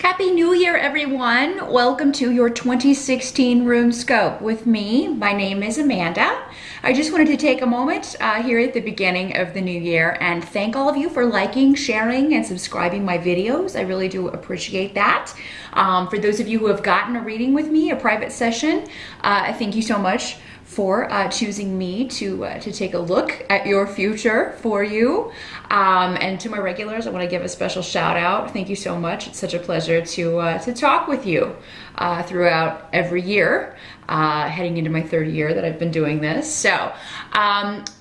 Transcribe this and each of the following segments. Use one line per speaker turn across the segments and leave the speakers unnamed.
Happy New Year, everyone. Welcome to your 2016 Runescope with me. My name is Amanda. I just wanted to take a moment here at the beginning of the new year and thank all of you for liking, sharing, and subscribing my videos. I really do appreciate that. For those of you who have gotten a reading with me, a private session, thank you so much for choosing me to take a look at your future for you. And to my regulars, I want to give a special shout out. Thank you so much. It's such a pleasure to talk with you throughout every year, heading into my third year that I've been doing this. So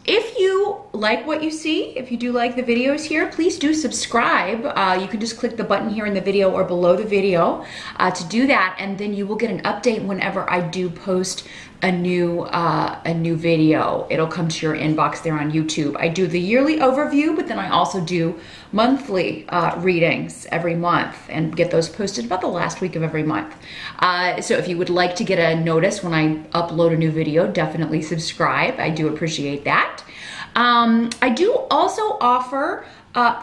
if you like what you see, if you do like the videos here, please do subscribe. You can just click the button here in the video or below the video to do that, and then you will get an update whenever I do post a new video. It'll come to your inbox there on YouTube. I do the yearly overview, but then I also do monthly readings every month and get those posted about the last week of every month. So if you would like to get a notice when I upload a new video, definitely subscribe. I do appreciate that. I do also offer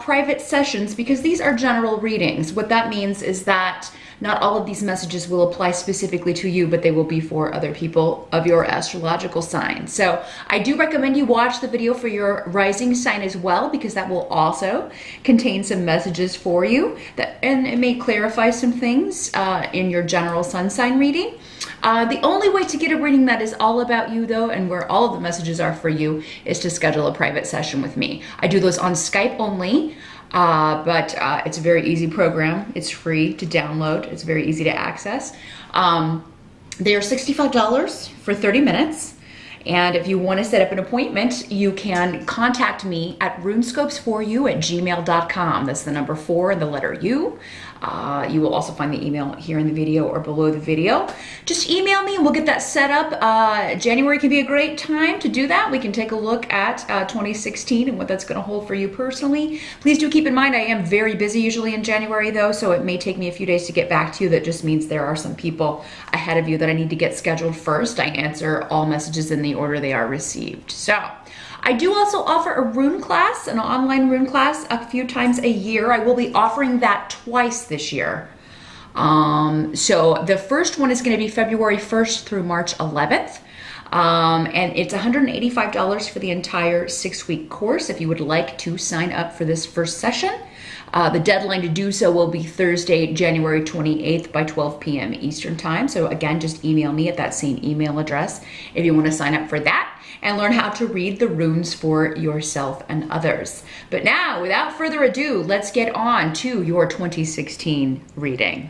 private sessions because these are general readings. What that means is that not all of these messages will apply specifically to you, but they will be for other people of your astrological sign. So I do recommend you watch the video for your rising sign as well, because that will also contain some messages for you, and it may clarify some things in your general sun sign reading. The only way to get a reading that is all about you, though, and where all of the messages are for you, is to schedule a private session with me. I do those on Skype only. But it's a very easy program. It's free to download. It's very easy to access. They are $65 for 30 minutes. And if you want to set up an appointment, you can contact me at runescopes4u@gmail.com. That's the number 4 and the letter U. You will also find the email here in the video or below the video. Just email me and we'll get that set up. January can be a great time to do that. We can take a look at 2016 and what that's going to hold for you personally. Please do keep in mind I am very busy usually in January, though, so it may take me a few days to get back to you. That just means there are some people ahead of you that I need to get scheduled first. I answer all messages in the order they are received. So I do also offer a rune class, an online rune class, a few times a year. I will be offering that twice this year. So the first one is going to be February 1st through March 11th. And it's $185 for the entire 6-week course if you would like to sign up for this first session. The deadline to do so will be Thursday, January 28th by 12 p.m. Eastern Time. So again, just email me at that same email address if you want to sign up for that and learn how to read the runes for yourself and others. But now, without further ado, let's get on to your 2016 reading.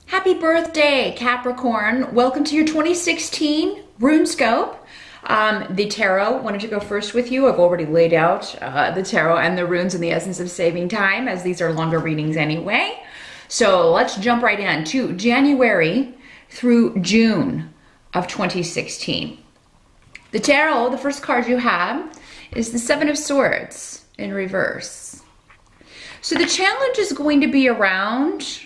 Happy birthday, Capricorn. Welcome to your 2016 Runescope. The tarot wanted to go first with you. I've already laid out the tarot and the runes and the essence of saving time, as these are longer readings anyway. So let's jump right in to January through June of 2016. The tarot, the first card you have, is the Seven of Swords in reverse. So the challenge is going to be around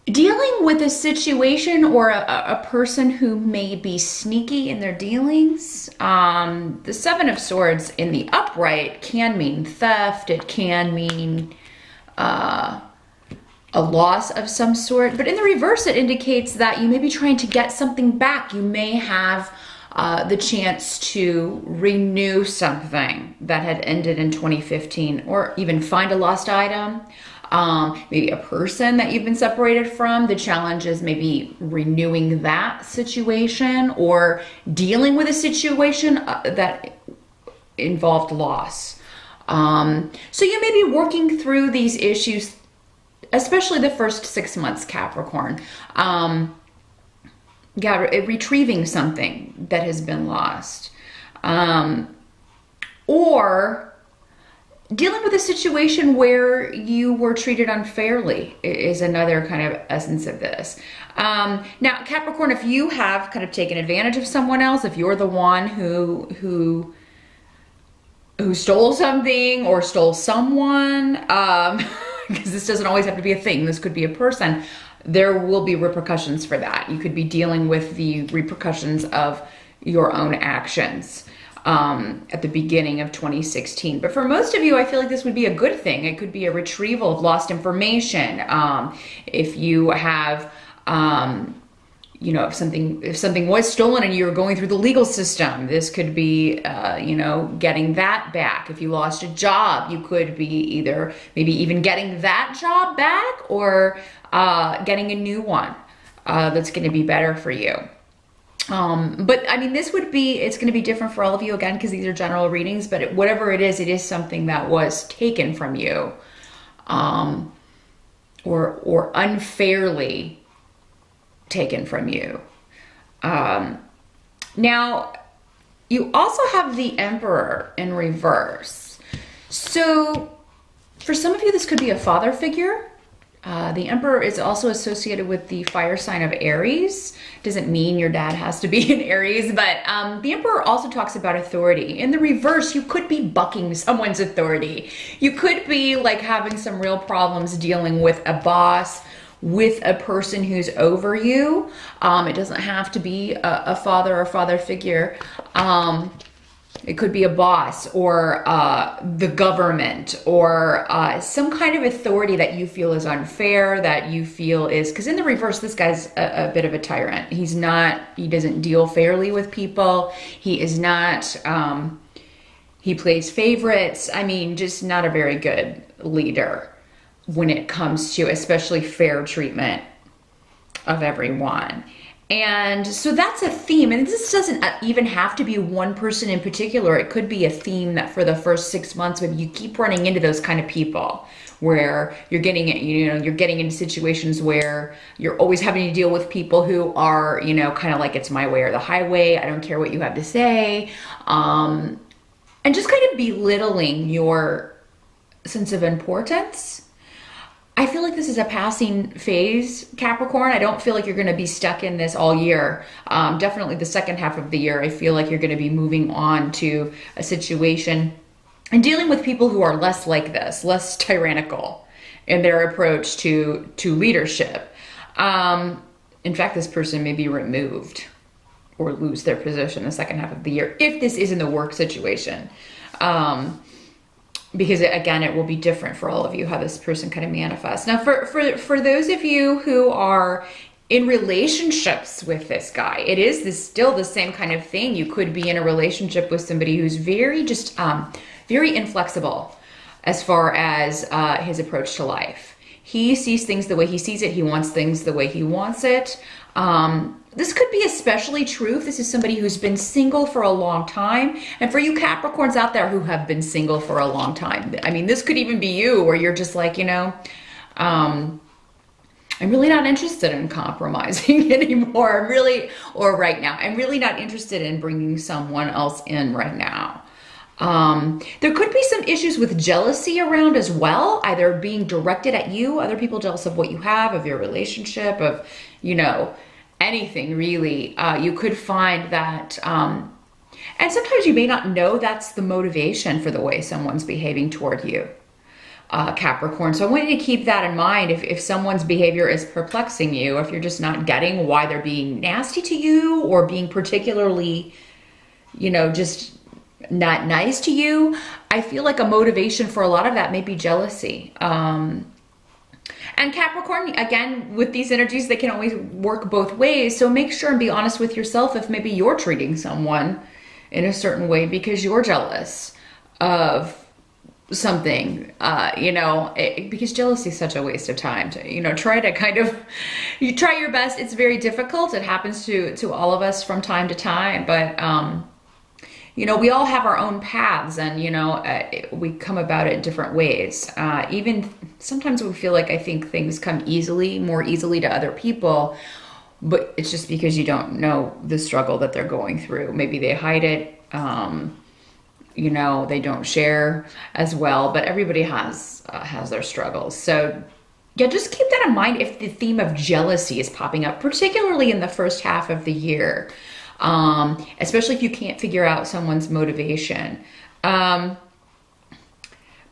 dealing with a situation or a person who may be sneaky in their dealings. The Seven of Swords in the upright can mean theft. It can mean a loss of some sort. But in the reverse, it indicates that you may be trying to get something back. You may have the chance to renew something that had ended in 2015, or even find a lost item. Maybe a person that you've been separated from. The challenge is maybe renewing that situation or dealing with a situation that involved loss. So you may be working through these issues, especially the first 6 months, Capricorn. Retrieving something that has been lost. Or dealing with a situation where you were treated unfairly is another kind of essence of this. Now, Capricorn, if you have kind of taken advantage of someone else, if you're the one who stole something or stole someone, because this doesn't always have to be a thing, this could be a person, there will be repercussions for that. You could be dealing with the repercussions of your own actions. at the beginning of 2016. But for most of you, I feel like this would be a good thing. It could be a retrieval of lost information. If you have, you know, if something was stolen and you're going through the legal system, this could be, you know, getting that back. If you lost a job, you could be either maybe even getting that job back or getting a new one that's going to be better for you. But I mean, it's going to be different for all of you again, because these are general readings, but whatever it is something that was taken from you, or unfairly taken from you. Now, you also have the Emperor in reverse. So for some of you, this could be a father figure. The Emperor is also associated with the fire sign of Aries. Doesn't mean your dad has to be in Aries, but the Emperor also talks about authority. In the reverse, you could be bucking someone's authority. You could be like having some real problems dealing with a boss, with a person who's over you. It doesn't have to be a father or father figure. It could be a boss or the government or some kind of authority that you feel is unfair, that you feel is, because in the reverse, this guy's a bit of a tyrant. He doesn't deal fairly with people. He is not, he plays favorites. I mean, just not a very good leader when it comes to especially fair treatment of everyone. And so that's a theme, and this doesn't even have to be one person in particular. It could be a theme that for the first 6 months, maybe you keep running into those kind of people where you're getting into situations where you're always having to deal with people who are, you know, kind of like it's my way or the highway. I don't care what you have to say. And just kind of belittling your sense of importance. I feel like this is a passing phase, Capricorn. I don't feel like you're going to be stuck in this all year. Definitely the second half of the year, I feel like you're going to be moving on to a situation and dealing with people who are less like this, less tyrannical in their approach to leadership. In fact, this person may be removed or lose their position the second half of the year if this isn't a work situation. Because again, it will be different for all of you how this person kind of manifests. Now, for those of you who are in relationships with this guy, it is still the same kind of thing. You could be in a relationship with somebody who's very very inflexible as far as his approach to life. He sees things the way he sees it. He wants things the way he wants it. This could be especially true if this is somebody who's been single for a long time. And for you Capricorns out there who have been single for a long time, I mean, this could even be you where you're just like, you know, I'm really not interested in compromising anymore. Right now, I'm really not interested in bringing someone else in right now. There could be some issues with jealousy around as well, either being directed at you, other people jealous of what you have, of your relationship, of, you know, anything really. You could find that, and sometimes you may not know that's the motivation for the way someone's behaving toward you, Capricorn. So I want you to keep that in mind if someone's behavior is perplexing you, if you're just not getting why they're being nasty to you or being particularly, you know, just not nice to you. I feel like a motivation for a lot of that may be jealousy. And Capricorn, again, with these energies, they can always work both ways. So make sure and be honest with yourself if maybe you're treating someone in a certain way because you're jealous of something, you know, because jealousy is such a waste of time. You know, try to kind of, you try your best. It's very difficult. It happens to all of us from time to time, but, you know, we all have our own paths and, you know, we come about it in different ways. Even sometimes we feel like I think things come more easily to other people, but it's just because you don't know the struggle that they're going through. Maybe they hide it, you know, they don't share as well, but everybody has their struggles. So yeah, just keep that in mind if the theme of jealousy is popping up, particularly in the first half of the year. Especially if you can't figure out someone's motivation. But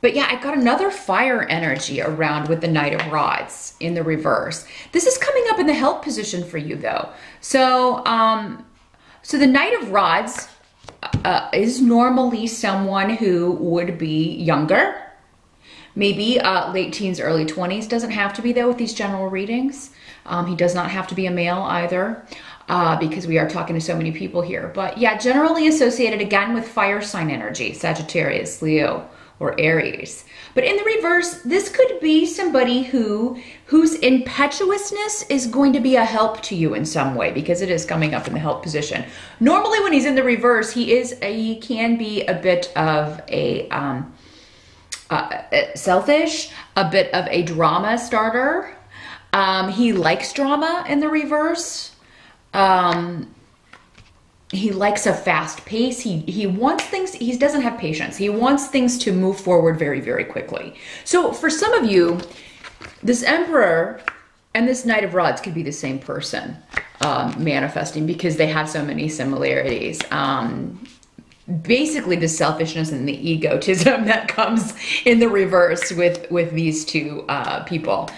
yeah, I got another fire energy around with the Knight of Rods in the reverse. This is coming up in the help position for you though. So, so the Knight of Rods, is normally someone who would be younger, maybe late teens, early 20s. Doesn't have to be though with these general readings. He does not have to be a male either, because we are talking to so many people here. But yeah, generally associated again with fire sign energy, Sagittarius, Leo, or Aries. But in the reverse, this could be somebody whose impetuousness is going to be a help to you in some way, because it is coming up in the help position. Normally when he's in the reverse, he can be a bit of a selfish, a bit of a drama starter. He likes drama in the reverse. He likes a fast pace. He wants things, he doesn't have patience. He wants things to move forward very, very quickly. So for some of you, this Emperor and this Knight of Rods could be the same person manifesting, because they have so many similarities. Basically the selfishness and the egotism that comes in the reverse with these two people.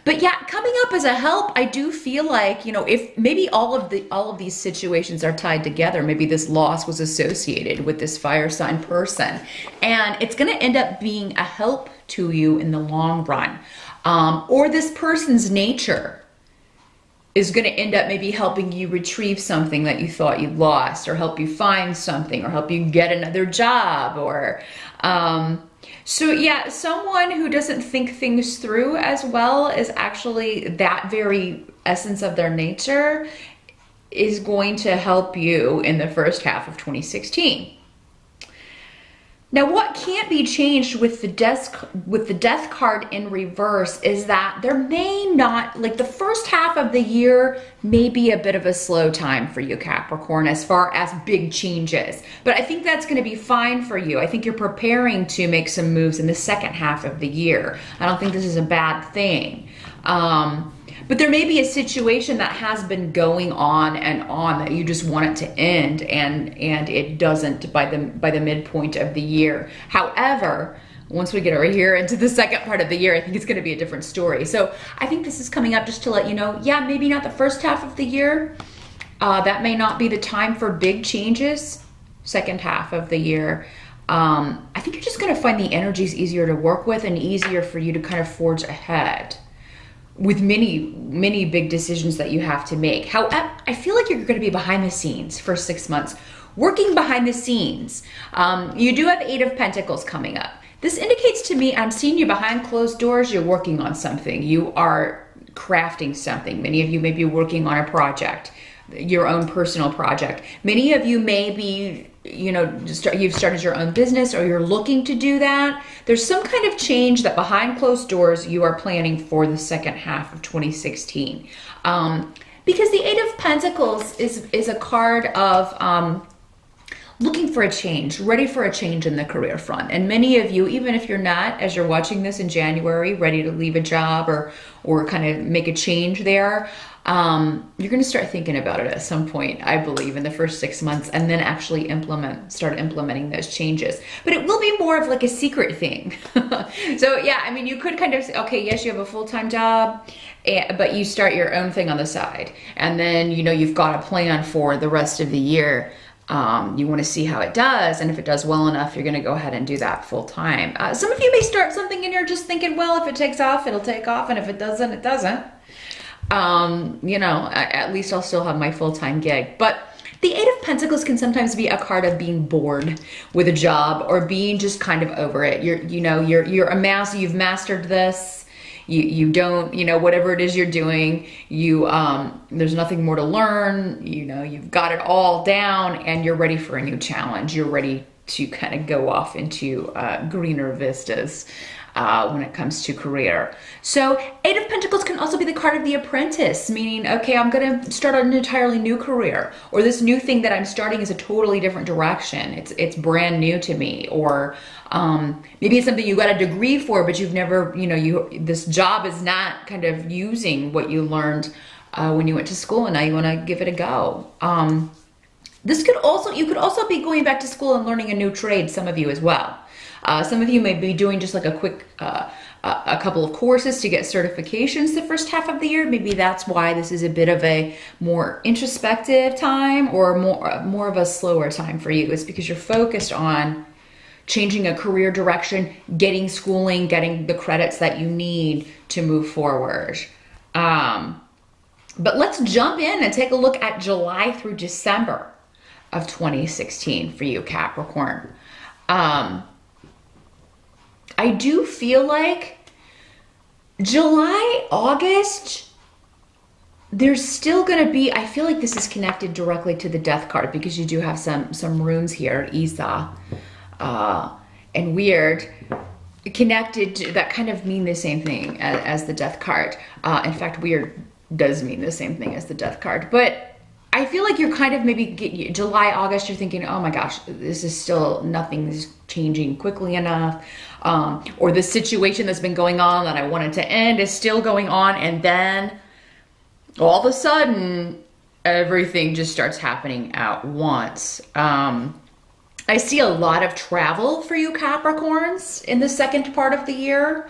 But yeah, coming up as a help, I do feel like, you know, if maybe all of these situations are tied together, maybe this loss was associated with this fire sign person, and it's going to end up being a help to you in the long run. Or this person's nature is going to end up maybe helping you retrieve something that you thought you lost, or help you find something, or help you get another job, or so yeah, someone who doesn't think things through as well as actually that very essence of their nature is going to help you in the first half of 2016. Now, what can't be changed with the death card in reverse is that there may not, like the first half of the year may be a bit of a slow time for you, Capricorn, as far as big changes. But I think that's going to be fine for you. I think you're preparing to make some moves in the second half of the year. I don't think this is a bad thing. But there may be a situation that has been going on and on that you just want it to end, and it doesn't by the midpoint of the year. However, once we get over here into the second part of the year, I think it's going to be a different story. So I think this is coming up just to let you know, yeah, maybe not the first half of the year. That may not be the time for big changes. Second half of the year. I think you're just going to find the energies easier to work with and easier for you to kind of forge ahead with many big decisions that you have to make. However, I feel like you're going to be behind the scenes for 6 months, working behind the scenes. You do have 8 of Pentacles coming up. This indicates to me, I'm seeing you behind closed doors, you're working on something. You are crafting something. Many of you may be working on a project, your own personal project. Many of you may be, you know, you've started your own business, or you're looking to do that. There's some kind of change that behind closed doors you are planning for the second half of 2016. Because the 8 of Pentacles is a card of looking for a change, ready for a change in the career front. And many of you, even if you're not, as you're watching this in January, ready to leave a job or kind of make a change there, you're going to start thinking about it at some point, I believe, in the first 6 months, and then actually start implementing those changes. But it will be more of like a secret thing. So yeah, I mean, you could kind of say, okay, yes, you have a full-time job, but you start your own thing on the side. And then, you know, you've got a plan for the rest of the year. You want to see how it does, and if it does well enough, you're going to go ahead and do that full time. Some of you may start something and you're just thinking, well, if it takes off, it'll take off, and if it doesn't, it doesn't. You know, at least I'll still have my full-time gig. But the 8 of Pentacles can sometimes be a card of being bored with a job, or being just kind of over it. You've mastered this. You don't, you know, whatever it is you're doing, there's nothing more to learn. You know, you've got it all down, and you're ready for a new challenge. You're ready to kind of go off into greener vistas when it comes to career. So 8 of Pentacles can also be the card of the apprentice, meaning, okay, I'm going to start an entirely new career, or this new thing that I'm starting is a totally different direction. It's brand new to me, or maybe it's something you got a degree for, but you've never, you know, this job is not kind of using what you learned when you went to school, and now you want to give it a go. You could also be going back to school and learning a new trade, some of you as well. Some of you may be doing just like a quick a couple of courses to get certifications the first half of the year. Maybe that's why this is a bit of a more introspective time, or more of a slower time for you. It's because you're focused on changing a career direction, getting schooling, getting the credits that you need to move forward. But let's jump in and take a look at July through December of 2016 for you, Capricorn. I do feel like July, August, there's still going to be, I feel like this is connected directly to the death card, because you do have some runes here, Isa, and Weird, connected to, that kind of mean the same thing as the death card. In fact, Weird does mean the same thing as the death card. But I feel like you're kind of maybe July, August, you're thinking, oh my gosh, this is still, nothing's changing quickly enough. Or the situation that's been going on that I wanted to end is still going on. And then all of a sudden, everything just starts happening at once. I see a lot of travel for you Capricorns in the second part of the year.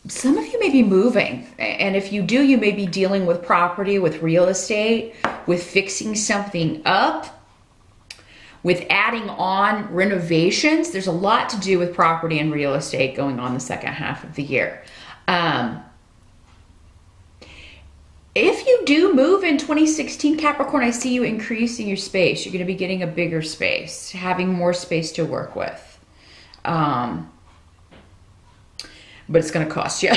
Some of you may be moving, and if you do, you may be dealing with property, with real estate, with fixing something up, with adding on renovations. There's a lot to do with property and real estate going on the second half of the year. If you do move in 2016, Capricorn, I see you increasing your space. You're going to be getting a bigger space, having more space to work with. But it's going to cost you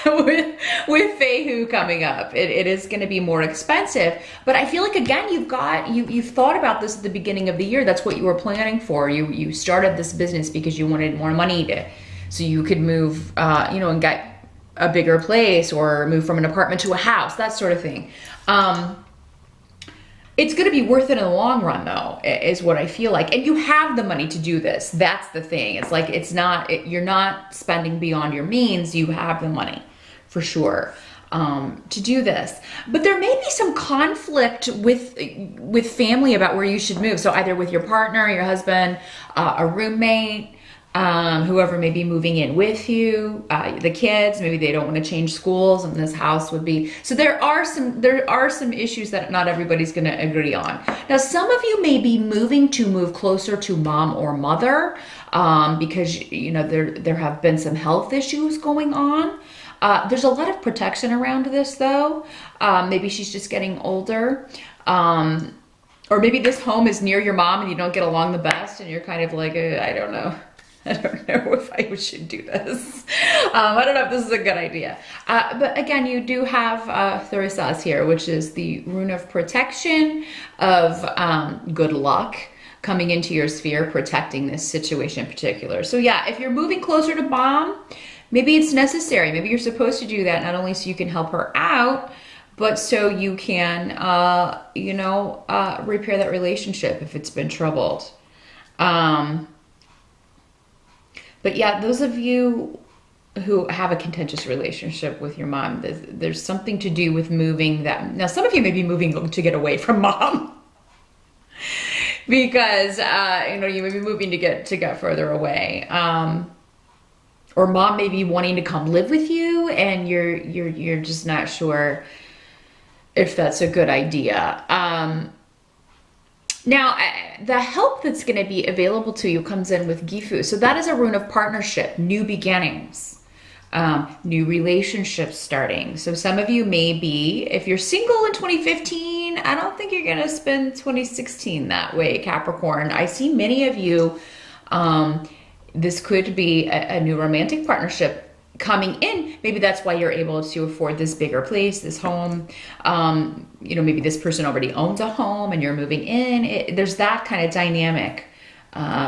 with Fehu coming up. It is going to be more expensive. But I feel like, again, you've thought about this at the beginning of the year. That's what you were planning for. You started this business because you wanted more money so you could move, and get a bigger place, or move from an apartment to a house, that sort of thing. It's going to be worth it in the long run, though, is what I feel like. And you have the money to do this. That's the thing. It's like, you're not spending beyond your means. You have the money for sure to do this. But there may be some conflict with family about where you should move. So either with your partner, your husband, a roommate, whoever may be moving in with you, the kids, maybe they don't want to change schools, and this house would be, so there are some issues that not everybody's going to agree on. Now, some of you may be moving to move closer to mom or mother, because, there have been some health issues going on. There's a lot of protection around this, though. Maybe she's just getting older. Or maybe this home is near your mom and you don't get along the best, and you're kind of like, I don't know. I don't know if I should do this. I don't know if this is a good idea. But again, you do have Thurisaz here, which is the rune of protection, of good luck coming into your sphere, protecting this situation in particular. So yeah, if you're moving closer to mom, maybe it's necessary. Maybe you're supposed to do that, not only so you can help her out, but so you can, repair that relationship if it's been troubled. But yeah, those of you who have a contentious relationship with your mom, there's something to do with moving that. Now, some of you may be moving to get away from mom because, you may be moving to get further away. Or mom may be wanting to come live with you, and you're just not sure if that's a good idea. Now, the help that's going to be available to you comes in with Gifu. So that is a rune of partnership, new beginnings, new relationships starting. So some of you may be, if you're single in 2015, I don't think you're going to spend 2016 that way, Capricorn. I see many of you, this could be a new romantic partnership coming in. Maybe that's why you're able to afford this bigger place, this home. Maybe this person already owns a home and you're moving in. There's that kind of dynamic.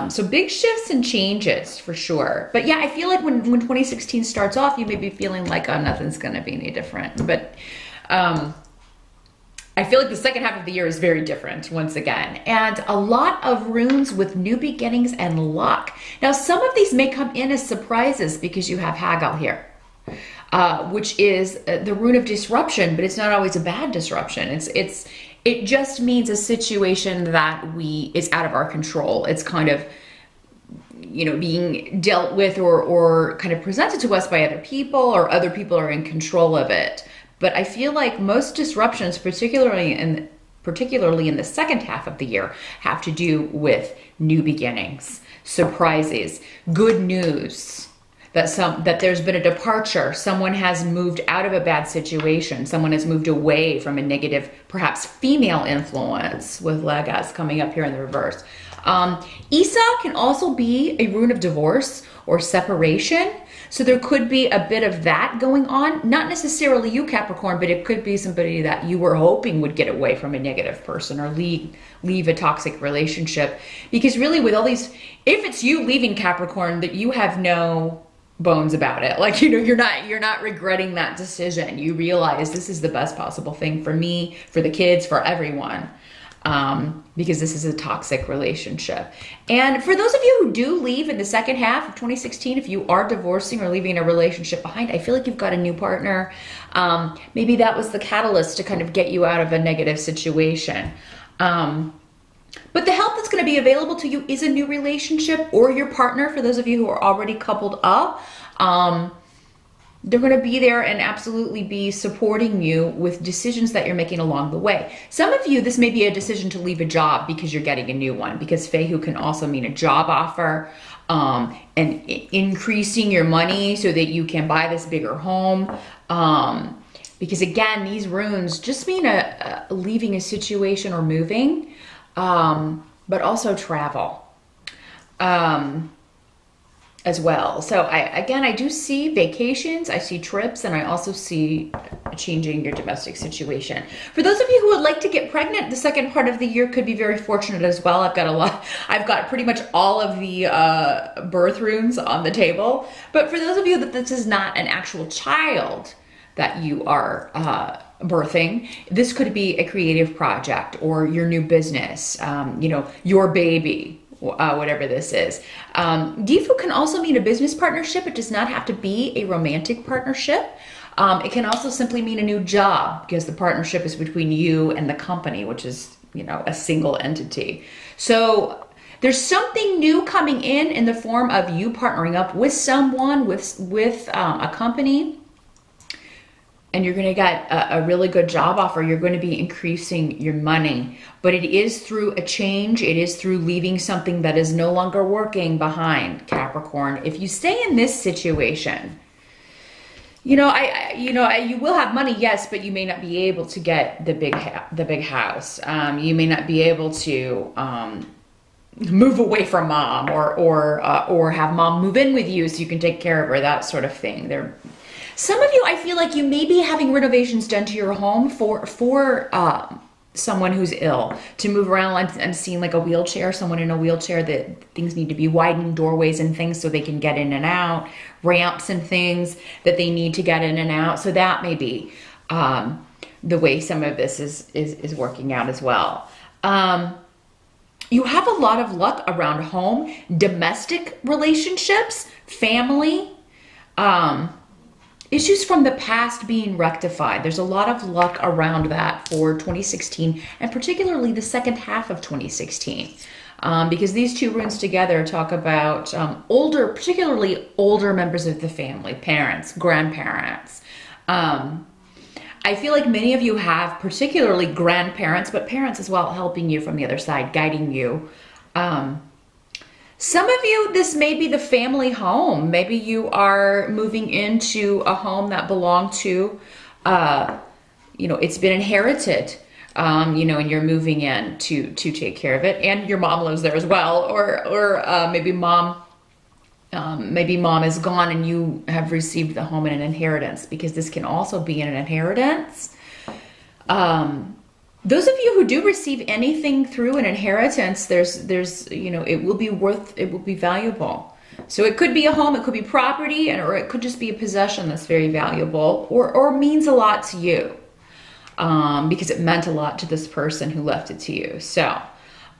So big shifts and changes for sure. But yeah, I feel like when 2016 starts off, you may be feeling like, oh, nothing's going to be any different. But I feel like the second half of the year is very different once again. And a lot of runes with new beginnings and luck. Now, some of these may come in as surprises because you have Hagel here, which is the rune of disruption, but it's not always a bad disruption. It just means a situation that is out of our control. It's kind of, you know, being dealt with or kind of presented to us by other people, or other people are in control of it. But I feel like most disruptions, particularly in the second half of the year, have to do with new beginnings, surprises, good news, that there's been a departure. Someone has moved out of a bad situation. Someone has moved away from a negative, perhaps female influence, with Legas coming up here in the reverse. Isa can also be a rune of divorce or separation. So there could be a bit of that going on. Not necessarily you, Capricorn, but it could be somebody that you were hoping would get away from a negative person or leave a toxic relationship. Because really with all these, if it's you leaving, Capricorn, that you have no bones about it. Like, you know, you're not regretting that decision. You realize this is the best possible thing for me, for the kids, for everyone. Because this is a toxic relationship. And for those of you who do leave in the second half of 2016, if you are divorcing or leaving a relationship behind, I feel like you've got a new partner. Maybe that was the catalyst to kind of get you out of a negative situation. But the help that's going to be available to you is a new relationship or your partner. For those of you who are already coupled up, they're going to be there and absolutely be supporting you with decisions that you're making along the way. Some of you, this may be a decision to leave a job because you're getting a new one, because Fehu can also mean a job offer, and increasing your money so that you can buy this bigger home. Because again, these runes just mean leaving a situation or moving, but also travel. As well. So I do see vacations, I see trips, and I also see changing your domestic situation. For those of you who would like to get pregnant, the second part of the year could be very fortunate as well. I've got pretty much all of the birth runes on the table. But for those of you that this is not an actual child that you are birthing, this could be a creative project or your new business, you know, your baby. Whatever this is. Gifu can also mean a business partnership. It does not have to be a romantic partnership. It can also simply mean a new job, because the partnership is between you and the company, which is, you know, a single entity. So there's something new coming in the form of you partnering up with someone, with a company. And you're going to get a really good job offer. You're going to be increasing your money. But it is through a change. It is through leaving something that is no longer working behind, Capricorn. If you stay in this situation, you know, you will have money, yes, but you may not be able to get the big house. You may not be able to move away from mom, or have mom move in with you so you can take care of her, that sort of thing. Some of you, I feel like you may be having renovations done to your home for someone who's ill, to move around and seeing like a wheelchair, someone in a wheelchair, that things need to be widened, doorways and things so they can get in and out, ramps and things that they need to get in and out. So that may be the way some of this is working out as well. You have a lot of luck around home, domestic relationships, family, issues from the past being rectified. There's a lot of luck around that for 2016, and particularly the second half of 2016. Because these two runes together talk about particularly older members of the family, parents, grandparents. I feel like many of you have particularly grandparents, but parents as well, helping you from the other side, guiding you. Some of you, this may be the family home. Maybe you are moving into a home that belonged to, you know, it's been inherited, you know, and you're moving in to take care of it. And your mom lives there as well. Or maybe mom is gone and you have received the home in an inheritance, because this can also be in an inheritance. Those of you who do receive anything through an inheritance, there's you know, it will be valuable. So it could be a home, it could be property, or it could just be a possession that's very valuable, or means a lot to you, because it meant a lot to this person who left it to you. So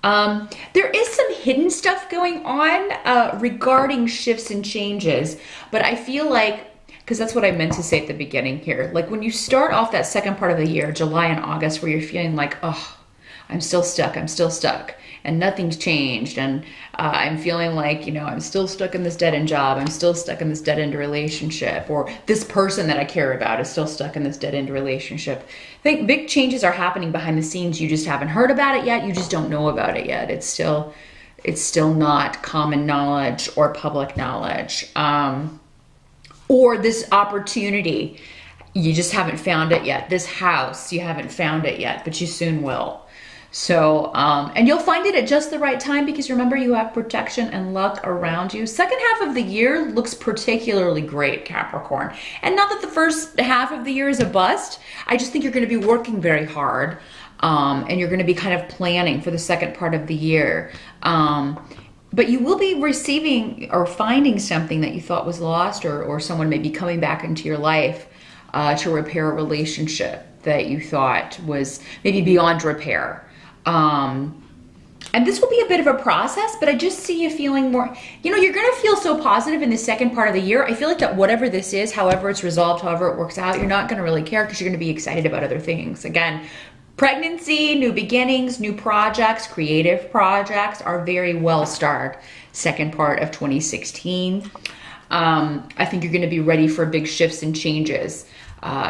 there is some hidden stuff going on regarding shifts and changes, but I feel like, because that's what I meant to say at the beginning here. Like when you start off that second part of the year, July and August, where you're feeling like, oh, I'm still stuck. and nothing's changed, and I'm feeling like, you know, I'm still stuck in this dead-end job, I'm still stuck in this dead-end relationship, or this person that I care about is still stuck in this dead-end relationship. I think big changes are happening behind the scenes. You just haven't heard about it yet. You just don't know about it yet. It's still not common knowledge or public knowledge. Or this opportunity, you just haven't found it yet. This house, you haven't found it yet, but you soon will. So, and you'll find it at just the right time, because remember, you have protection and luck around you. Second half of the year looks particularly great, Capricorn. And not that the first half of the year is a bust. I just think you're going to be working very hard, and you're going to be kind of planning for the second part of the year. But you will be receiving or finding something that you thought was lost, or someone may be coming back into your life to repair a relationship that you thought was maybe beyond repair. And this will be a bit of a process, but I just see you feeling more, you know, you're going to feel so positive in the second part of the year. I feel like that whatever this is, however it's resolved, however it works out, you're not going to really care, because you're going to be excited about other things. Again, pregnancy, new beginnings, new projects, creative projects are very well starred second part of 2016. I think you're going to be ready for big shifts and changes.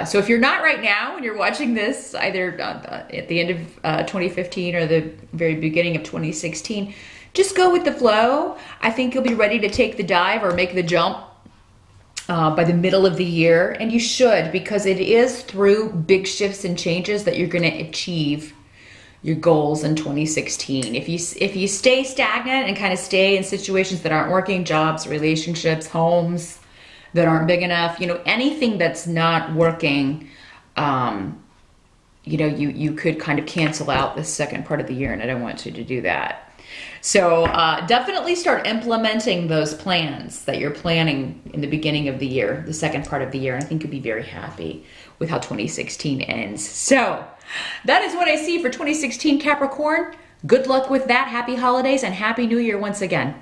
So if you're not right now, and you're watching this either at the end of 2015 or the very beginning of 2016, just go with the flow. I think you'll be ready to take the dive or make the jump by the middle of the year. And you should, because it is through big shifts and changes that you're going to achieve your goals in 2016. If you stay stagnant and kind of stay in situations that aren't working, jobs, relationships, homes that aren't big enough, you know, anything that's not working, you know, you could kind of cancel out the second part of the year, and I don't want you to do that. So definitely start implementing those plans that you're planning in the beginning of the year, the second part of the year, and I think you'll be very happy with how 2016 ends. So that is what I see for 2016, Capricorn. Good luck with that. Happy holidays and Happy New Year once again.